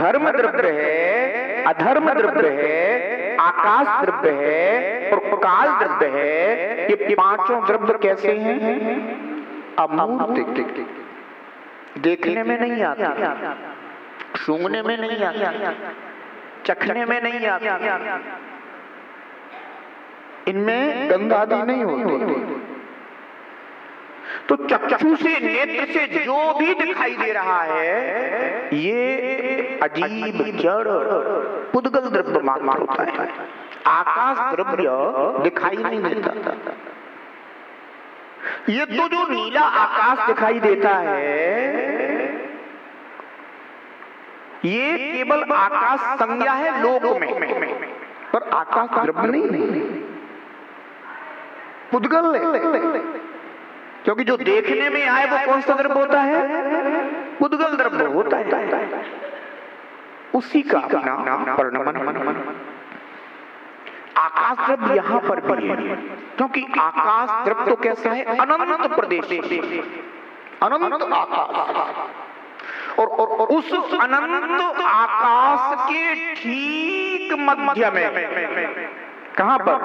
धर्म द्रव्य है, अधर्म द्रव्य है, आकाश द्रव्य है और काल द्रव्य है। ये पांचों द्रव्य कैसे हैं? अमूर्त, देखने में नहीं आते, सूंघने में नहीं आते, चखने में नहीं आते, इनमें गंध आदि नहीं होती। तो चक्षु से, नेत्र से जो भी दिखाई दे रहा है ये अजीब जड़ पुद्गल द्रव्य मात्र होता है। आकाश द्रव्य दिखाई नहीं देता। ये तो जो नीला आकाश दिखाई देता है ये केवल आकाश संज्ञा है लोक में, पर आकाश द्रव्य नहीं, पुद्गल है। क्योंकि जो देखने में आए वो कौन सा द्रव्य होता है? पुद्गल द्रव्य होता है। उसी का अपना परिणमन। आकाश द्रव्य यहां पर भी है, क्योंकि आकाश द्रव्य तो कैसा है? अनंत प्रदेश, अनंत आकाश। और उस अनंत आकाश के ठीक मध्य में, कहां पर?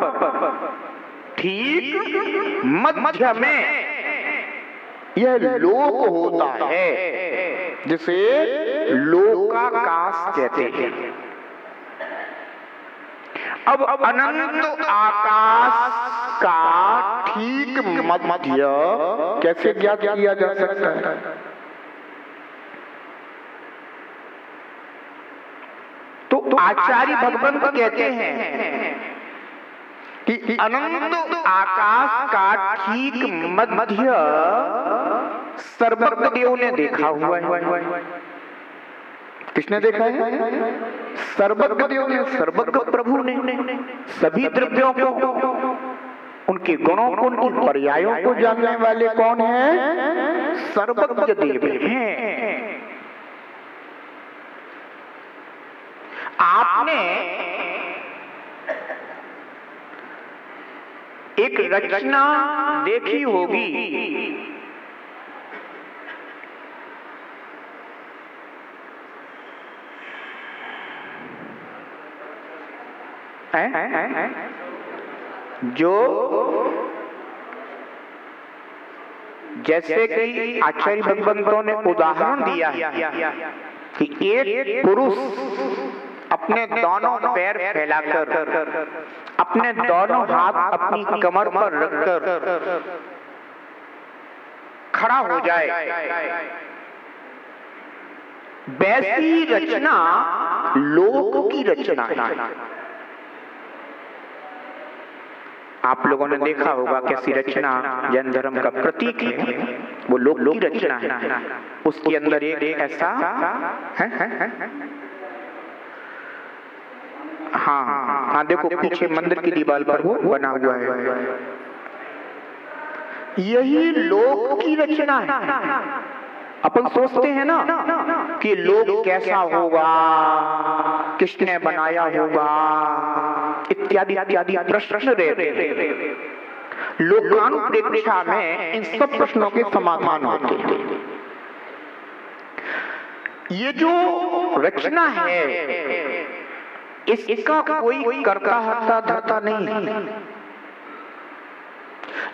ठीक मध्य में यह लोक होता है, जिसे लोकाकाश कहते हैं। अब अनंत आकाश का ठीक मध्य कैसे ज्ञात किया जा सकता है? तो आचार्य भगवंत कहते हैं कि अनंत आकाश का ठीक मध्य सर्वज्ञ देव ने देखा हुआ है। किसने देखा है? सर्वज्ञ देव ने, सर्वज्ञ प्रभु ने। सभी द्रव्यों को, उनके गुणों को, उनके पर्यायों को जानने वाले कौन हैं? सर्वज्ञ देव हैं। आपने एक रचना देखी होगी, जो जैसे कि आचार्य भगवंतों ने उदाहरण दिया कि एक पुरुष अपने दोनों पैर फैलाकर, अपने दोनों हाथ अपनी कमर पर रखकर खड़ा हो जाए, वैसी रचना लोक की रचना है। आप लोगों ने देखा होगा कैसी रचना जैन धर्म का प्रतीक है, वो लोक की रचना है। उसके अंदर एक ऐसा है? हाँ, देखो पीछे मंदिर की दीवार पर वो बना हुआ है। यही लोक की रचना है। अपन सोचते हैं ना कि लोक कैसा होगा, किसने बनाया होगा, इत्यादि इत्यादि प्रश्न रहते। लोकानुप्रेक्षा में इन सब प्रश्नों के समाधान होते हैं। ये जो रचना है इसका कोई कर्ता हर्ता धर्ता नहीं है।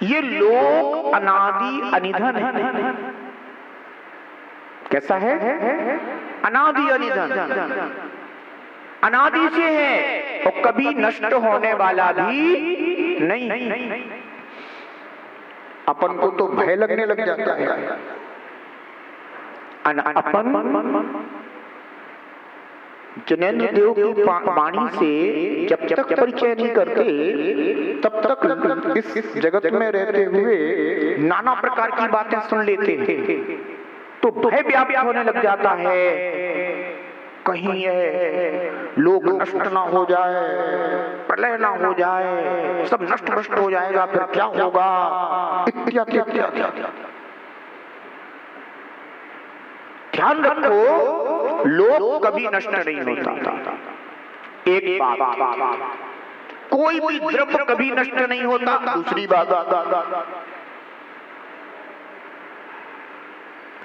ये लोक अनादि अनिधन है। कैसा है? अनादि अनिधन, अनादि से है और कभी नष्ट होने वाला भी नहीं। अपन को तो भय लगने लग जाता है। अपन जैनेन्द्र देव की वाणी से जब तक परिचय नहीं करते तब तक इस जगत में रहते हुए नाना प्रकार की बातें सुन लेते हैं, तो भय व्याप्त होने लग जाता है। कहीं यह लोक नष्ट ना हो जाए, प्रलय ना हो जाए, सब नष्ट भ्रष्ट हो जाएगा, फिर क्या होगा, इत्यादि। ध्यान रखो, लोक कभी नष्ट नहीं होता। एक बात, कोई भी द्रव्य कभी नष्ट नहीं होता। दूसरी बात,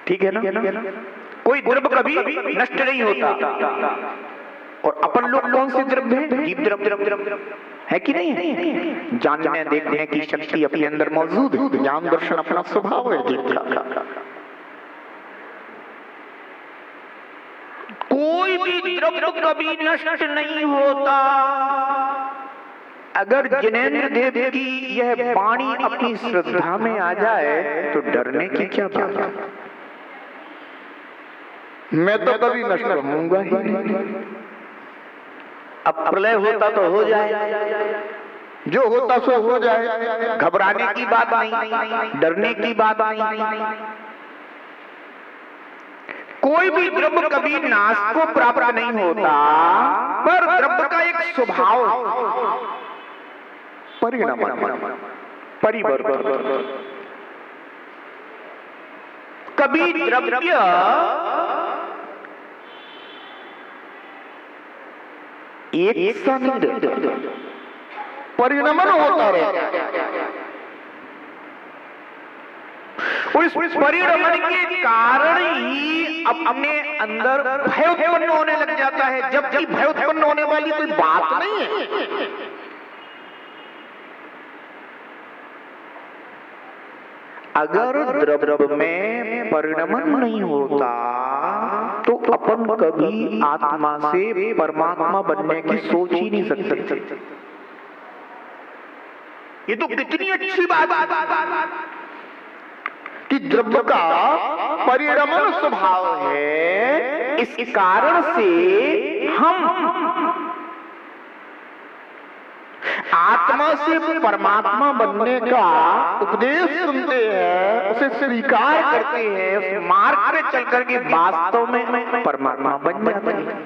ठीक है ना? कोई द्रव्य कभी नष्ट नहीं होता। और अपन लोग कौन से द्रव्य हैं? जीव द्रव्य है कि नहीं है? जानने देखने की शक्ति अपने अंदर मौजूद है। ज्ञान दर्शन अपना स्वभाव है जीव का। कोई भी द्रव्य कभी नष्ट नहीं होता। अगर जिनेंद्र देव की यह वाणी अपनी श्रद्धा में आ जाए तो डरने की क्या बात है? मैं तो कभी नष्ट होऊंगा ही नहीं। अब प्रलय होता तो हो जाए, जो होता सो हो जाए, घबराने की बात नहीं, डरने की बात नहीं। कोई भी द्रव्य कभी नाश को प्राप्त नहीं होता, पर द्रव्य का एक स्वभाव परिणाम परिवर्तन। कभी द्रव्य एक सा नहीं रहता, परिणमन होता रहता है। उस परिणमन के कारण ही अपने अंदर भय उत्पन्न होने लग जाता है, जबकि भय उत्पन्न होने वाली कोई बात नहीं है। अगर द्रव्य में परिणमन नहीं होता तो अपन कभी आत्मा से परमात्मा बनने की सोच ही नहीं सकते। ये तो कितनी अच्छी बात है कि द्रव्य का परिणमन स्वभाव है। इस कारण से हम आत्मा से परमात्मा बनने का उपदेश सुनते हैं, उसे स्वीकार करते हैं, उस मार्ग पे चल करके वास्तव में परमात्मा बन जाते हैं।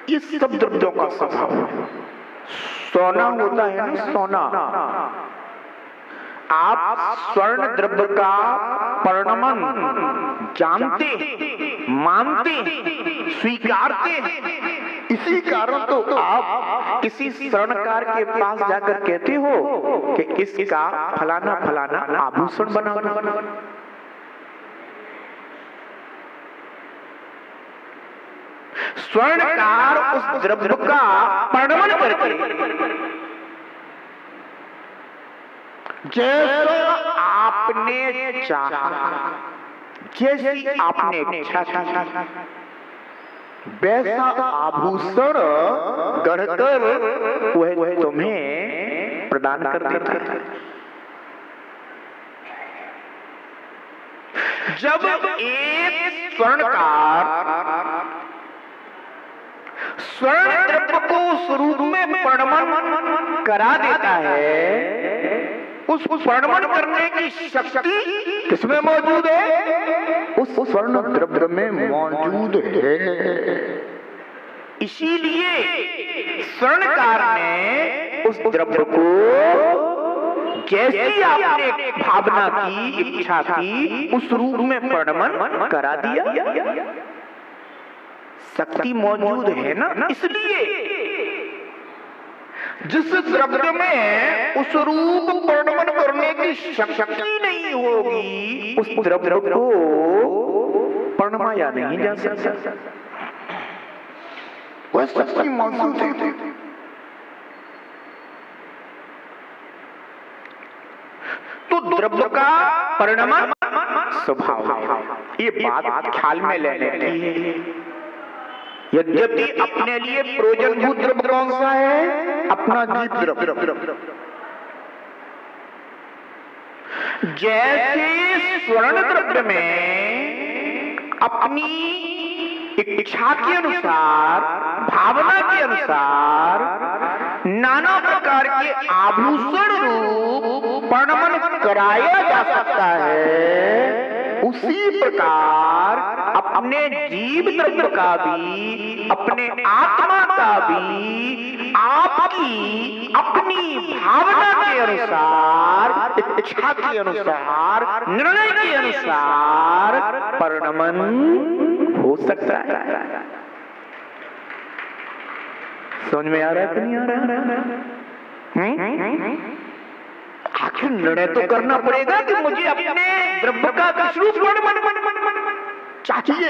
इस सब द्रव्यों का स्वभाव है। सोना होता है ना, सोना। आप स्वर्ण द्रव्य का परिणमन जानते, मानते, स्वीकारते हैं। इसी कारण तो आप किसी स्वर्णकार के पास जाकर कहते हो कि इसका फलाना फलाना आभूषण बना। स्वर्णकार उस द्रव्य का परिणमन करके जैसा आपने चाहा, जैसी आपने इच्छा की, वैसा आभूषण गढ़कर वह तुम्हें प्रदान कर देता है। जब एक स्वर्णकार स्वर्ण द्रव्य को स्वरूप में परिणमन करा देता है, उस परिणमन करने की शक्ति किसमें मौजूद है? उस स्वर्ण द्रव्य में मौजूद है। इसीलिए स्वर्णकार ने उस द्रव्य को जैसी आपने भावना की, इच्छा की, उस रूप में परिणमन करा दिया। शक्ति मौजूद है ना, इसलिए जिस द्रव्य में उस रूप परिणमन करने की शक्ति नहीं होगी, उस द्रव्य को परिणमाया नहीं जा सकता। वह शक्ति मौजूद है। तो द्रव्य का परिणमन स्वभाव है। ये बात ख्याल में लेने की है। यद्यपि अपने लिए प्रयोजनभूत द्रव्य कौन सा है? अपना जीव द्रव्य। जैसे स्वर्ण द्रव्य में अपनी इच्छा के अनुसार, भावना के अनुसार नाना प्रकार के आभूषण रूप परिणमन कराया जा सकता है, उसी प्रकार अपने जीव द्रव्य का भी, अपने आत्मा का भी आपकी अपनी भावना के अनुसार, इच्छा के अनुसार, निर्णय के अनुसार परिणमन हो सकता है। समझ में आ रहा है कि नहीं आ रहा? आखिर निर्णय तो करना पड़ेगा कि मुझे अपने द्रव्य का किस रूप में चाहिए।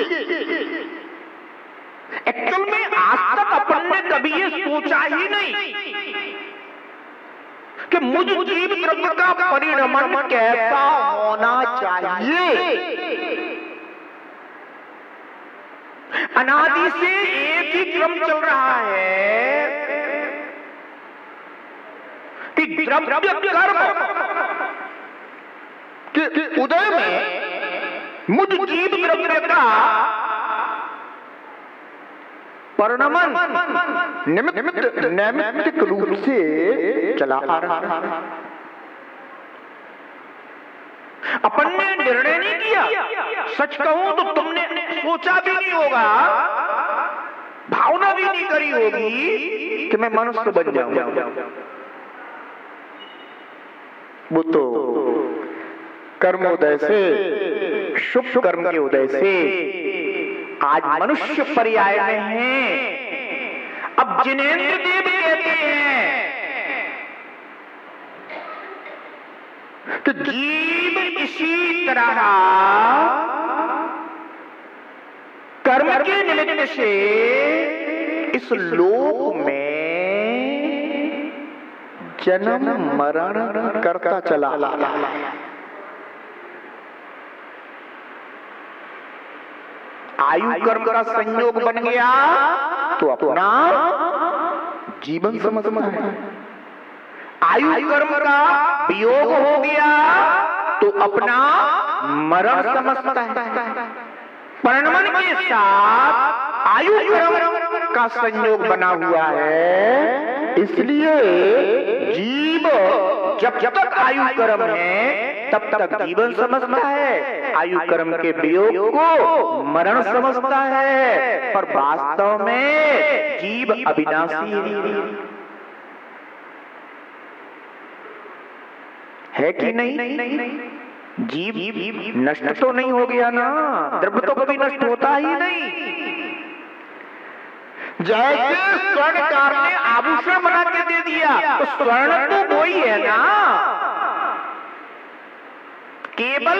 एक्चुअल में आज तक अपन ने कभी ये सोचा ही नहीं कि मुझ जीव द्रव्य का परिणमन कैसा होना चाहिए। अनादि से एक ही क्रम चल रहा है कि द्रव्य कर्म के उदय में मुझ जीव द्रव्य का परिणमन नैमित्तिक रूप से चला आ रहा है। अपन ने निर्णय नहीं किया। सच कहूं तो तुमने सोचा भी नहीं होगा, भावना भी नहीं करी होगी कि मैं मनुष्य बन जाऊंगा। वो तो कर्मोदय से, शुभ कर्म के उदय से आज मनुष्य पर्याय में हैं। अब जिनेंद्र देव कहते हैं कि जीव इसी तरह कर्म के निमित्त से इस लोक में जन्म मरण करता चला। आयु कर्म का संयोग बन गया तो अपना जीवन समझना है। आयु कर्म का वियोग हो गया तो अपना मरण समझता है। परिणमन के साथ आयु कर्म का संयोग बना हुआ है, इसलिए जीव जब तक आयु कर्म है तब तक जीवन समझता है, आयु कर्म के वियोग को मरण समझता है। पर वास्तव में जीव अविनाशी है कि नहीं? जीव नष्ट तो नहीं हो गया ना, द्रव्य तो कभी नष्ट होता ही नहीं। जैसे स्वर्णकार ने आभूषण बना के दे दिया तो स्वर्ण तो वही है ना, केवल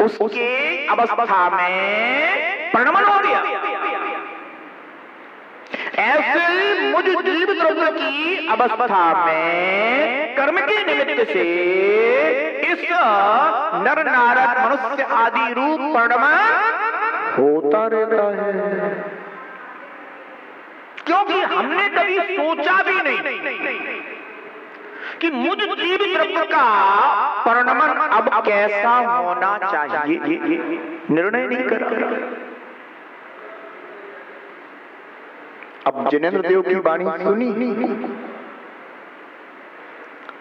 उसके अवस्था में परिणमन हो गया। ऐसे ही मुझ जीव द्रव्य की अवस्था में कर्म के निमित्त से इस नर नारद मनुष्य आदि रूप परिणमन होता रहता है, क्योंकि हमने कभी सोचा भी नहीं कि मुझ जीव द्रव्य का परिणमन अब कैसा होना चाहिए। निर्णय नहीं करा। अब जिनेंद्र देव की वाणी सुनी,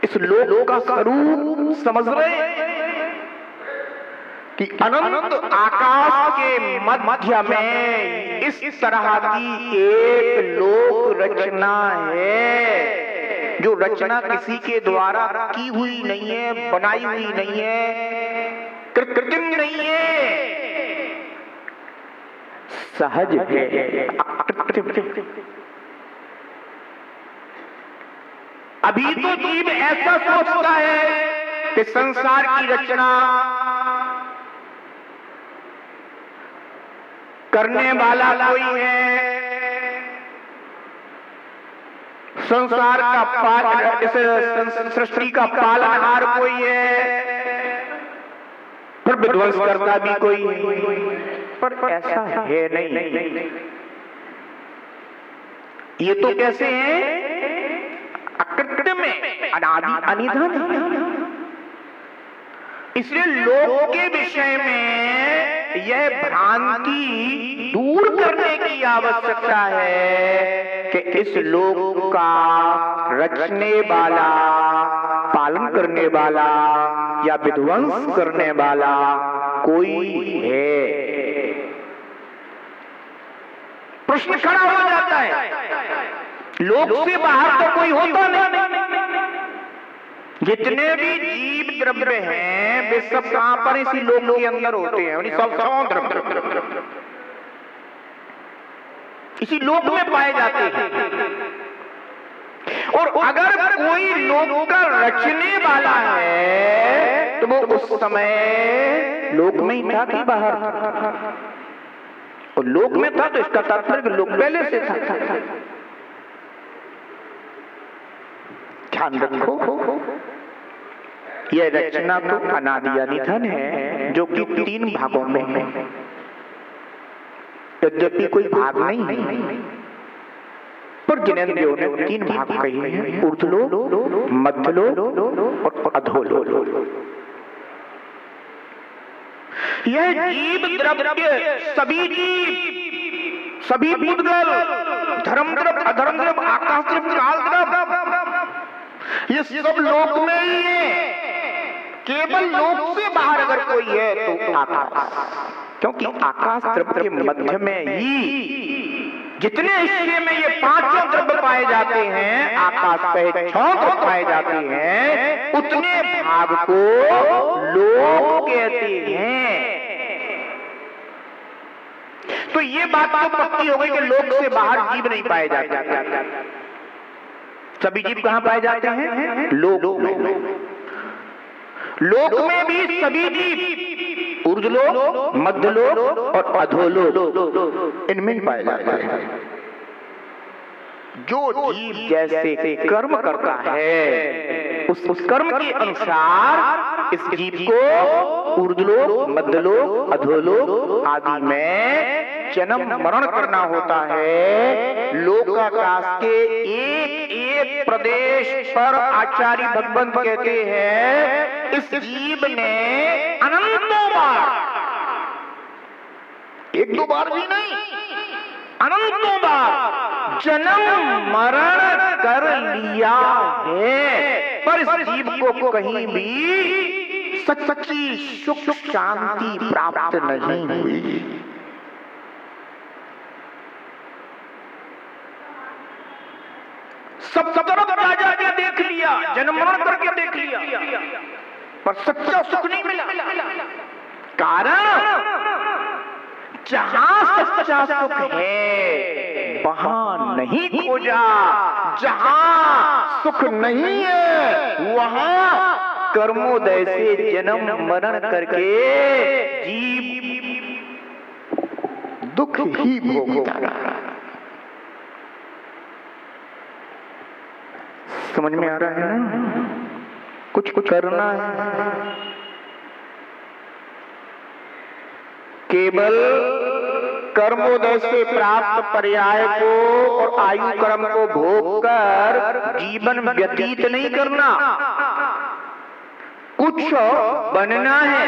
इस लोक का स्वरूप समझ रहे कि अनंत आकाश के मध्य में इस तरह की एक लोक रचना है, जो रचना किसी के द्वारा की हुई नहीं है, बनाई हुई नहीं है, कृत्रिम नहीं है, सहज है, अकृत्रिम। अभी तो जीव ऐसा सोचता है कि संसार की रचना करने वाला कोई है, संसार का इस सृष्टि का पालनहार कोई है, फिर विध्वंस करता भी कोई है, पर ऐसा है नहीं। ये तो कैसे है? अकृत्रिम में अनादि अनिधन। इसलिए लोक के विषय में यह भ्रांति दूर करने की आवश्यकता है कि इस लोक का रचने वाला, पालन करने वाला या विध्वंस करने वाला कोई है। प्रश्न खड़ा हो जाता है, लोक से बाहर तो कोई होता नहीं। जितने भी जीव द्रव्य हैं वे सब कहां पर इसी लोक के अंदर होते हैं, सब द्रव्य इसी लोक में पाए जाते हैं। और अगर कोई लोक का रचने वाला है तो वो उस समय लोक में ही था कि बाहर था? और लोक में था तो इसका तात्पर्य लोक पहले से था। ध्यान रखो, यह रचना तो अनादि अनिधन है जो कि 3 भागों में है। यद्यपि कोई भाग नहीं है, पर जिनेंद्रियों ने 3 भाग कहे हैं, ऊर्ध्वलोक, मध्यलोक और अधोलोक। यह जीव द्रव्य, सभी जीव, सभी भूतगल, धर्म द्रव्य, अधर्म द्रव्य, आकाश द्रव्य, काल द्रव्य, ये सब लोक में ही है। केवल लोक से बाहर अगर कोई है तो आकाश, क्योंकि आकाश द्रव्य के मध्य में ही जितने हिस्से में ये 5 द्रव्य पाए जाते हैं, आकाश सहित 6 पाए जाते हैं, उतने भाग को लोक कहते हैं। तो ये बात तो पक्की हो गई कि लोक से बाहर जीव नहीं पाए जाते। सभी जीव कहां पाए जाते हैं? लोक में। लोक में भी सभी जीव ऊर्ध्वलोक, मध्यलोक और अधोलोक इनमें पाए जाते हैं। जो जीव जैसे कर्म करता है उस कर्म के अनुसार इस जीव को ऊर्ध्वलोक, मध्यलोक, अधोलोक आदि में जन्म मरण करना होता है। लोकाकाश के एक एक प्रदेश पर आचार्य भगवंत कहते हैं इस जीव ने अनंतों बार, 1-2 बार भी नहीं, अनंतों बार जन्म मरण कर लिया है, पर इस जीव को कहीं भी सच्ची सुख शांति प्राप्त नहीं हुई। सब तरफ राजा ने देख लिया, जन्म मरण करके देख लिया, पर सच्चा सुख नहीं मिला। कारण जहां सच्चा सुख है वहां नहीं खोजा, जहां सुख नहीं है वहां कर्मोदय से जन्म मरण करके जीव दुख ही भोगता रहा। समझ में आ रहा है ना? कुछ करना है, केवल कर्मोदय से प्राप्त पर्याय को और आयु कर्म को भोग कर जीवन व्यतीत नहीं करना, कुछ बनना है।